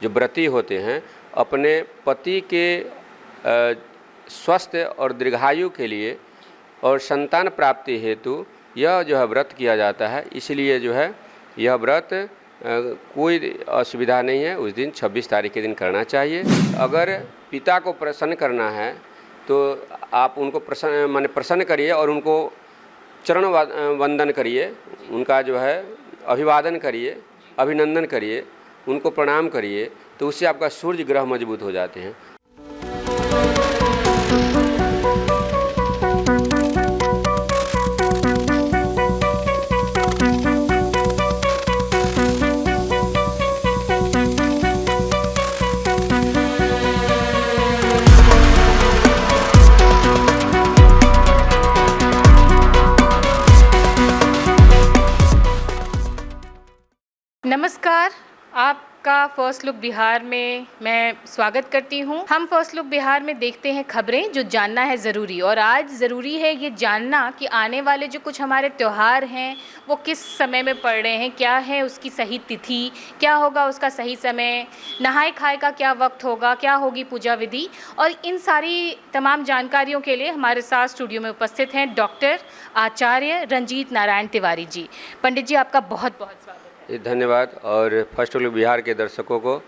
जो व्रती होते हैं अपने पति के स्वस्थ और दीर्घायु के लिए और संतान प्राप्ति हेतु यह जो है व्रत किया जाता है। इसलिए जो है यह व्रत कोई असुविधा नहीं है, उस दिन 26 तारीख के दिन करना चाहिए। अगर पिता को प्रसन्न करना है तो आप उनको प्रसन्न करिए और उनको चरण वंदन करिए, उनका जो है अभिवादन करिए, अभिनंदन करिए, उनको प्रणाम करिए, तो उससे आपका सूर्य ग्रह मजबूत हो जाते हैं। नमस्कार, आपका फर्स्ट लुक बिहार में मैं स्वागत करती हूं। हम फर्स्ट लुक बिहार में देखते हैं खबरें जो जानना है ज़रूरी, और आज ज़रूरी है ये जानना कि आने वाले जो कुछ हमारे त्यौहार हैं वो किस समय में पड़ रहे हैं, क्या है उसकी सही तिथि, क्या होगा उसका सही समय, नहाए खाए का क्या वक्त होगा, क्या होगी पूजा विधि। और इन सारी तमाम जानकारियों के लिए हमारे साथ स्टूडियो में उपस्थित हैं डॉक्टर आचार्य रंजीत नारायण तिवारी जी। पंडित जी, आपका बहुत बहुत स्वागत है। धन्यवाद। और फर्स्ट लुक बिहार के दर्शकों को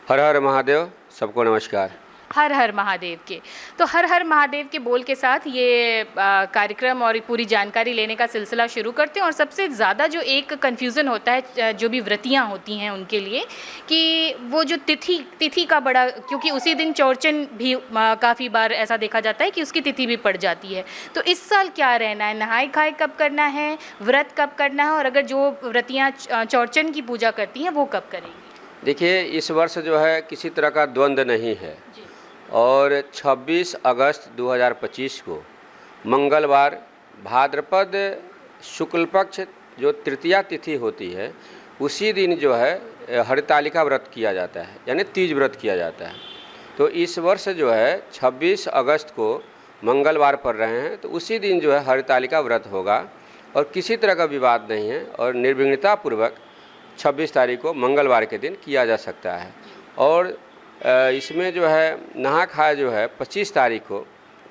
हर हर महादेव, सबको नमस्कार। हर हर महादेव के तो हर हर महादेव के बोल के साथ ये कार्यक्रम और पूरी जानकारी लेने का सिलसिला शुरू करते हैं। और सबसे ज़्यादा जो एक कन्फ्यूज़न होता है जो भी व्रतियाँ होती हैं उनके लिए, कि वो जो तिथि का बड़ा, क्योंकि उसी दिन चौरचन भी काफ़ी बार ऐसा देखा जाता है कि उसकी तिथि भी पड़ जाती है। तो इस साल क्या रहना है, नहाए खाए कब करना है, व्रत कब करना है, और अगर जो व्रतियाँ चौरचन की पूजा करती हैं वो कब करेंगी? देखिए, इस वर्ष जो है किसी तरह का द्वंद्व नहीं है, और 26 अगस्त 2025 को मंगलवार भाद्रपद शुक्ल पक्ष जो तृतीया तिथि होती है उसी दिन जो है हरितालिका व्रत किया जाता है, यानी तीज व्रत किया जाता है। तो इस वर्ष जो है 26 अगस्त को मंगलवार पड़ रहे हैं, तो उसी दिन जो है हरितालिका व्रत होगा और किसी तरह का विवाद नहीं है, और निर्विघ्नतापूर्वक 26 तारीख को मंगलवार के दिन किया जा सकता है। और इसमें जो है नहा खाए जो है 25 तारीख को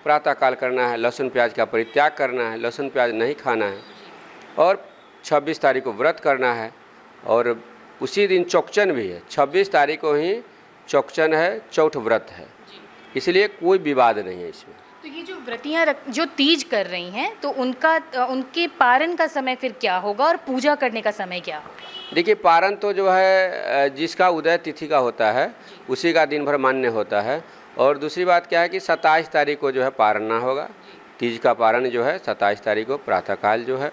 प्रातःकाल करना है, लहसुन प्याज का परित्याग करना है, लहसुन प्याज नहीं खाना है, और 26 तारीख को व्रत करना है। और उसी दिन चौकचन भी है, 26 तारीख को ही चौकचन है, चौथ व्रत है, इसलिए कोई विवाद नहीं है इसमें। तो ये जो व्रतियाँ जो तीज कर रही हैं तो उनके पारण का समय फिर क्या होगा और पूजा करने का समय क्या होगा? देखिए, पारण तो जो है जिसका उदय तिथि का होता है उसी का दिन भर मान्य होता है। और दूसरी बात क्या है कि 27 तारीख को जो है पारना होगा, तीज का पारण जो है 27 तारीख को प्रातःकाल जो है।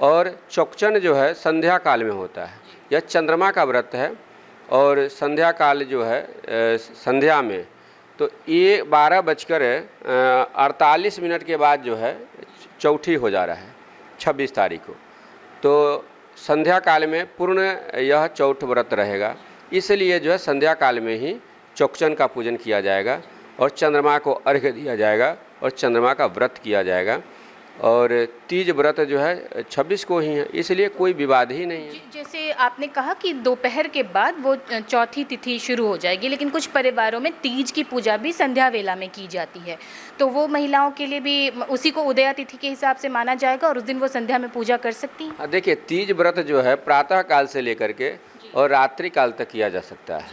और चौकचन जो है संध्या काल में होता है, यह चंद्रमा का व्रत है, और संध्या काल जो है संध्या में तो ये 12:48 के बाद जो है चौठी हो जा रहा है 26 तारीख को। तो संध्या काल में पूर्ण यह चौथ व्रत रहेगा, इसलिए जो है संध्या काल में ही चौकचन का पूजन किया जाएगा और चंद्रमा को अर्घ्य दिया जाएगा और चंद्रमा का व्रत किया जाएगा। और तीज व्रत जो है 26 को ही है, इसलिए कोई विवाद ही नहीं है। जैसे आपने कहा कि दोपहर के बाद वो चौथी तिथि शुरू हो जाएगी, लेकिन कुछ परिवारों में तीज की पूजा भी संध्या वेला में की जाती है, तो वो महिलाओं के लिए भी उसी को उदया तिथि के हिसाब से माना जाएगा और उस दिन वो संध्या में पूजा कर सकती हैं? देखिए, तीज व्रत जो है प्रातः काल से लेकर के और रात्रि काल तक किया जा सकता है,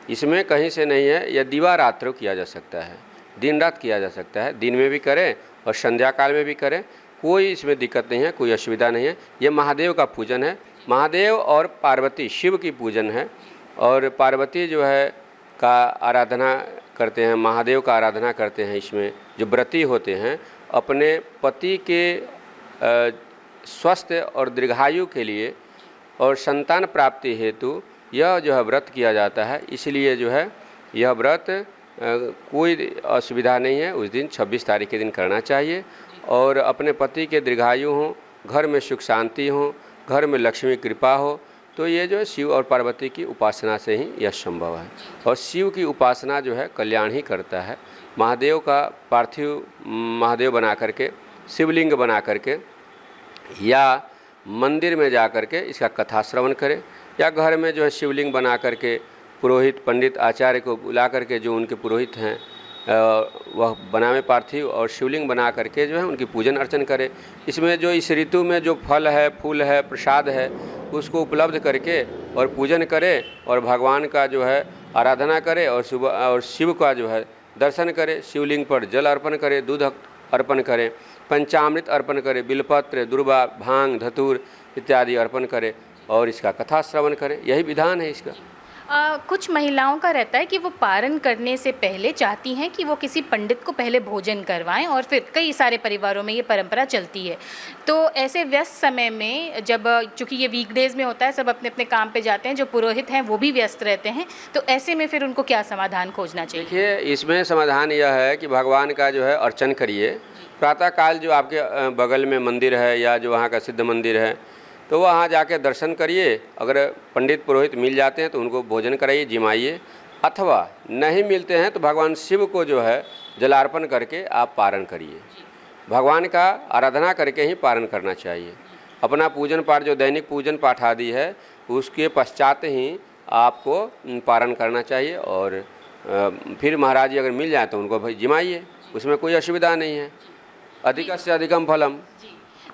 इसमें कहीं से नहीं है। यह दिवा रात्रि किया जा सकता है, दिन रात किया जा सकता है, दिन में भी करें और संध्या काल में भी करें, कोई इसमें दिक्कत नहीं है, कोई असुविधा नहीं है। ये महादेव का पूजन है, महादेव और पार्वती शिव की पूजन है। और पार्वती जो है का आराधना करते हैं, महादेव का आराधना करते हैं। इसमें जो व्रती होते हैं अपने पति के स्वस्थ और दीर्घायु के लिए और संतान प्राप्ति हेतु यह जो है व्रत किया जाता है। इसलिए जो है यह व्रत कोई असुविधा नहीं है, उस दिन 26 तारीख के दिन करना चाहिए। और अपने पति के दीर्घायु हों, घर में सुख शांति हो, घर में लक्ष्मी कृपा हो, तो ये जो है शिव और पार्वती की उपासना से ही यह संभव है। और शिव की उपासना जो है कल्याण ही करता है। महादेव का पार्थिव महादेव बना करके, शिवलिंग बना करके, या मंदिर में जा कर के इसका कथा श्रवण करें, या घर में जो है शिवलिंग बना करके पुरोहित पंडित आचार्य को बुला करके जो उनके पुरोहित हैं वह बनावे पार्थिव और शिवलिंग बना करके जो है उनकी पूजन अर्चन करे। इसमें जो इस ऋतु में जो फल है, फूल है, प्रसाद है, उसको उपलब्ध करके और पूजन करे और भगवान का जो है आराधना करे और सुबह और शिव का जो है दर्शन करे, शिवलिंग पर जल अर्पण करे, दूध अर्पण करे, पंचामृत अर्पण करे, बिलपत्र, दुर्वा, भांग, धतूर इत्यादि अर्पण करे और इसका कथा श्रवण करे। यही विधान है इसका। कुछ महिलाओं का रहता है कि वो पारण करने से पहले चाहती हैं कि वो किसी पंडित को पहले भोजन करवाएं और फिर कई सारे परिवारों में ये परंपरा चलती है। तो ऐसे व्यस्त समय में जब चूँकि ये वीकडेज़ में होता है, सब अपने अपने काम पे जाते हैं, जो पुरोहित हैं वो भी व्यस्त रहते हैं, तो ऐसे में फिर उनको क्या समाधान खोजना चाहिए? देखिए, इसमें समाधान यह है कि भगवान का जो है अर्चन करिए। प्रातःकाल जो आपके बगल में मंदिर है या जो वहाँ का सिद्ध मंदिर है तो वहाँ जाके दर्शन करिए। अगर पंडित पुरोहित मिल जाते हैं तो उनको भोजन कराइए, जिमाइए, अथवा नहीं मिलते हैं तो भगवान शिव को जो है जलार्पण करके आप पारण करिए। भगवान का आराधना करके ही पारण करना चाहिए। अपना पूजन पाठ जो दैनिक पूजन पाठ आदि है उसके पश्चात ही आपको पारण करना चाहिए और फिर महाराज जी अगर मिल जाए तो उनको भाई जिमाइए, उसमें कोई असुविधा नहीं है। अधिक से अधिकम फलम।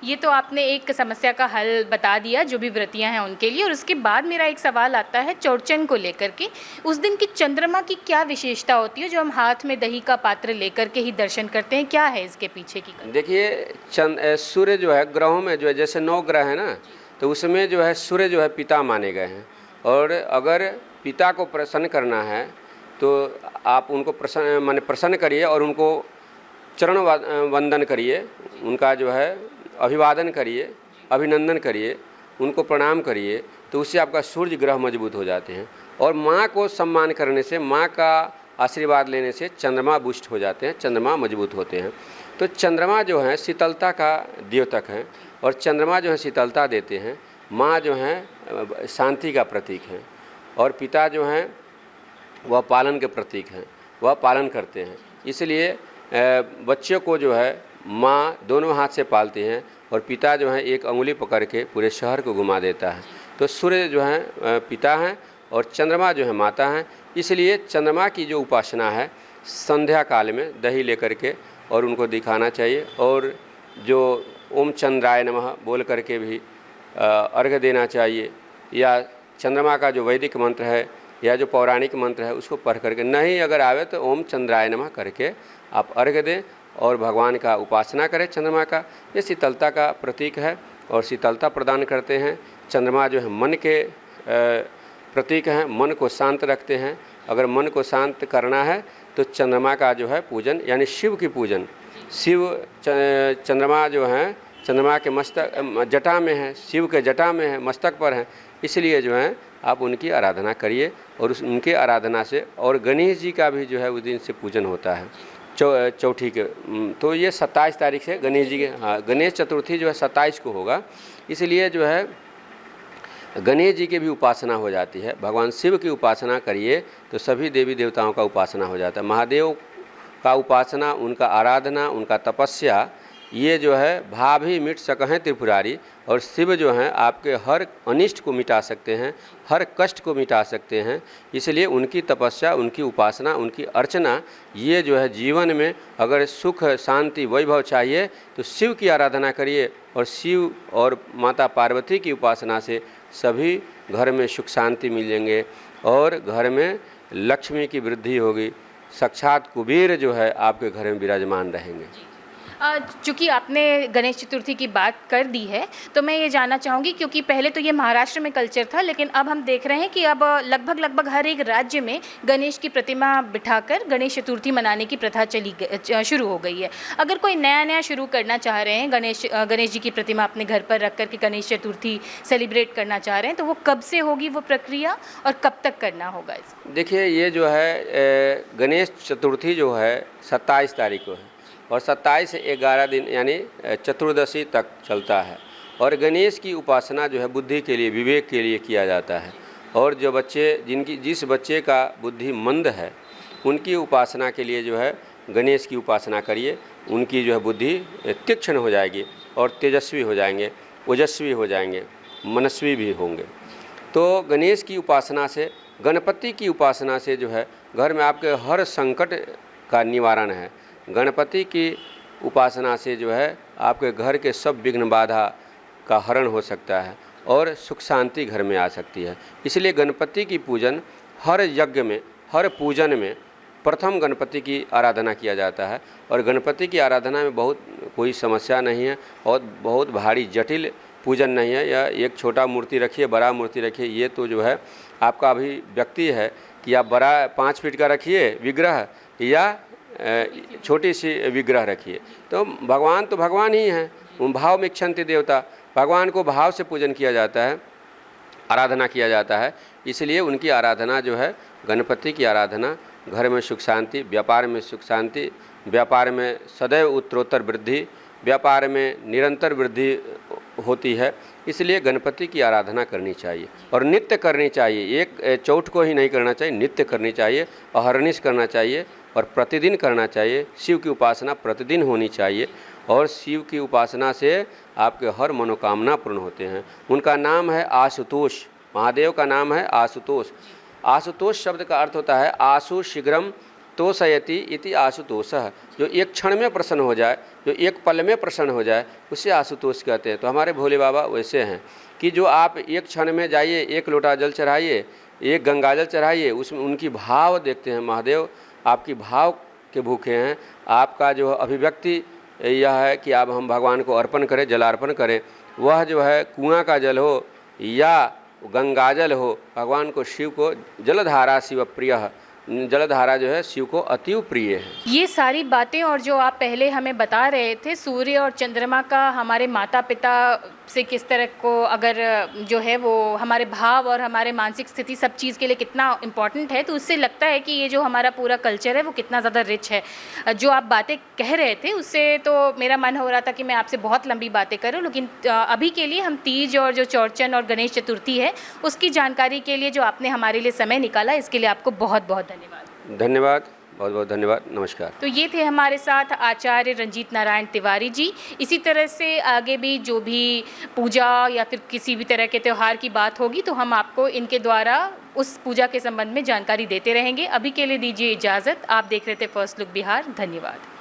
ये तो आपने एक समस्या का हल बता दिया जो भी व्रतियां हैं उनके लिए। और उसके बाद मेरा एक सवाल आता है चौड़चन को लेकर के। उस दिन की चंद्रमा की क्या विशेषता होती है जो हम हाथ में दही का पात्र लेकर के ही दर्शन करते हैं? क्या है इसके पीछे की? देखिए, सूर्य जो है ग्रहों में जो है जैसे 9 ग्रह है ना, तो उसमें जो है सूर्य जो है पिता माने गए हैं। और अगर पिता को प्रसन्न करना है तो आप उनको प्रसन्न करिए और उनको चरण वंदन करिए, उनका जो है अभिवादन करिए, अभिनंदन करिए, उनको प्रणाम करिए, तो उससे आपका सूर्य ग्रह मजबूत हो जाते हैं। और माँ को सम्मान करने से, माँ का आशीर्वाद लेने से चंद्रमा बुष्ट हो जाते हैं, चंद्रमा मजबूत होते हैं। तो चंद्रमा जो है शीतलता का द्योतक है और चंद्रमा जो है शीतलता देते हैं। माँ जो हैं शांति का प्रतीक हैं और पिता जो हैं वह पालन के प्रतीक हैं, वह पालन करते हैं। इसलिए बच्चों को जो है माँ दोनों हाथ से पालती हैं और पिता जो है एक अंगुली पकड़ के पूरे शहर को घुमा देता है। तो सूर्य जो है पिता हैं और चंद्रमा जो है माता हैं। इसलिए चंद्रमा की जो उपासना है संध्या काल में दही लेकर के और उनको दिखाना चाहिए और जो ओम चंद्राय नमः बोल करके भी अर्घ्य देना चाहिए, या चंद्रमा का जो वैदिक मंत्र है या जो पौराणिक मंत्र है उसको पढ़ करके, नहीं अगर आवे तो ओम चंद्राय नमः करके आप अर्घ्य दें और भगवान का उपासना करें। चंद्रमा का ये शीतलता का प्रतीक है और शीतलता प्रदान करते हैं। चंद्रमा जो है मन के प्रतीक हैं, मन को शांत रखते हैं। अगर मन को शांत करना है तो चंद्रमा का जो है पूजन यानी शिव की पूजन, शिव चंद्रमा जो है चंद्रमा के मस्तक जटा में है, शिव के जटा में है, मस्तक पर है, इसलिए जो है आप उनकी आराधना करिए और उनके आराधना से। और गणेश जी का भी जो है उस दिन से पूजन होता है चौठी के। तो ये 27 तारीख से गणेश जी के, हाँ, गणेश चतुर्थी जो है 27 को होगा। इसलिए जो है गणेश जी की भी उपासना हो जाती है। भगवान शिव की उपासना करिए तो सभी देवी देवताओं का उपासना हो जाता है। महादेव का उपासना, उनका आराधना, उनका तपस्या, ये जो है भाव ही मिट सकहें त्रिपुरारी। और शिव जो हैं आपके हर अनिष्ट को मिटा सकते हैं, हर कष्ट को मिटा सकते हैं। इसलिए उनकी तपस्या, उनकी उपासना, उनकी अर्चना, ये जो है जीवन में अगर सुख, शांति, वैभव चाहिए तो शिव की आराधना करिए। और शिव और माता पार्वती की उपासना से सभी घर में सुख शांति मिलेंगे और घर में लक्ष्मी की वृद्धि होगी। साक्षात कुबेर जो है आपके घर में विराजमान रहेंगे। चूँकि आपने गणेश चतुर्थी की बात कर दी है तो मैं ये जानना चाहूँगी, क्योंकि पहले तो ये महाराष्ट्र में कल्चर था, लेकिन अब हम देख रहे हैं कि अब लगभग हर एक राज्य में गणेश की प्रतिमा बिठाकर गणेश चतुर्थी मनाने की प्रथा शुरू हो गई है। अगर कोई नया शुरू करना चाह रहे हैं, गणेश जी की प्रतिमा अपने घर पर रख कर के गणेश चतुर्थी सेलिब्रेट करना चाह रहे हैं, तो वो कब से होगी वो प्रक्रिया और कब तक करना होगा इसको? देखिए, ये जो है गणेश चतुर्थी जो है 27 तारीख को है और 27 से 11 दिन यानी चतुर्दशी तक चलता है। और गणेश की उपासना जो है बुद्धि के लिए, विवेक के लिए किया जाता है। और जो बच्चे जिस बच्चे का बुद्धि मंद है उनकी उपासना के लिए जो है गणेश की उपासना करिए। उनकी जो है बुद्धि तीक्ष्ण हो जाएगी और तेजस्वी हो जाएंगे, ओजस्वी हो जाएंगे, मनस्वी भी होंगे। तो गणेश की उपासना से गणपति की उपासना से जो है घर में आपके हर संकट का निवारण है। गणपति की उपासना से जो है आपके घर के सब विघ्न बाधा का हरण हो सकता है और सुख शांति घर में आ सकती है। इसलिए गणपति की पूजन हर यज्ञ में, हर पूजन में प्रथम गणपति की आराधना किया जाता है। और गणपति की आराधना में बहुत कोई समस्या नहीं है और बहुत भारी जटिल पूजन नहीं है। या एक छोटा मूर्ति रखिए, बड़ा मूर्ति रखिए, ये तो जो है आपका अभी व्यक्ति है कि आप बड़ा 5 फीट का रखिए विग्रह या छोटी सी विग्रह रखिए। तो भगवान ही हैं। भाव में इच्छन्ति देवता, भगवान को भाव से पूजन किया जाता है, आराधना किया जाता है। इसलिए उनकी आराधना जो है, गणपति की आराधना घर में सुख शांति, व्यापार में सुख शांति, व्यापार में सदैव उत्तरोत्तर वृद्धि, व्यापार में निरंतर वृद्धि होती है। इसलिए गणपति की आराधना करनी चाहिए और नित्य करनी चाहिए। एक चौथ को ही नहीं करना चाहिए, नित्य करनी चाहिए, अहर्निश करना चाहिए और प्रतिदिन करना चाहिए। शिव की उपासना प्रतिदिन होनी चाहिए और शिव की उपासना से आपके हर मनोकामना पूर्ण होते हैं। उनका नाम है आशुतोष, महादेव का नाम है आशुतोष। आशुतोष शब्द का अर्थ होता है आशु शीघ्रम तोषयति इति आशुतोषः, जो एक क्षण में प्रसन्न हो जाए, जो एक पल में प्रसन्न हो जाए, उसे आशुतोष कहते हैं। तो हमारे भोले बाबा वैसे हैं कि जो आप एक क्षण में जाइए, एक लोटा जल चढ़ाइए, एक गंगाजल चढ़ाइए, उसमें उनकी भाव देखते हैं। महादेव आपकी भाव के भूखे हैं। आपका जो अभिव्यक्ति यह है कि आप हम भगवान को अर्पण करें, जलार्पण करें। वह जो है कुआं का जल हो या गंगाजल हो, भगवान को, शिव को जलधारा शिव प्रिय, जलधारा जो है शिव को अति प्रिय है। ये सारी बातें और जो आप पहले हमें बता रहे थे, सूर्य और चंद्रमा का हमारे माता पिता से किस तरह को अगर जो है वो हमारे भाव और हमारे मानसिक स्थिति सब चीज़ के लिए कितना इम्पॉर्टेंट है, तो उससे लगता है कि ये जो हमारा पूरा कल्चर है वो कितना ज़्यादा रिच है। जो आप बातें कह रहे थे उससे तो मेरा मन हो रहा था कि मैं आपसे बहुत लंबी बातें करूं, लेकिन अभी के लिए हम तीज और जो चौरचन और गणेश चतुर्थी है उसकी जानकारी के लिए जो आपने हमारे लिए समय निकाला, इसके लिए आपको बहुत बहुत धन्यवाद। धन्यवाद, बहुत बहुत धन्यवाद, नमस्कार। तो ये थे हमारे साथ आचार्य रंजीत नारायण तिवारी जी। इसी तरह से आगे भी जो भी पूजा या फिर किसी भी तरह के त्यौहार की बात होगी तो हम आपको इनके द्वारा उस पूजा के संबंध में जानकारी देते रहेंगे। अभी के लिए दीजिए इजाज़त। आप देख रहे थे फर्स्ट लुक बिहार। धन्यवाद।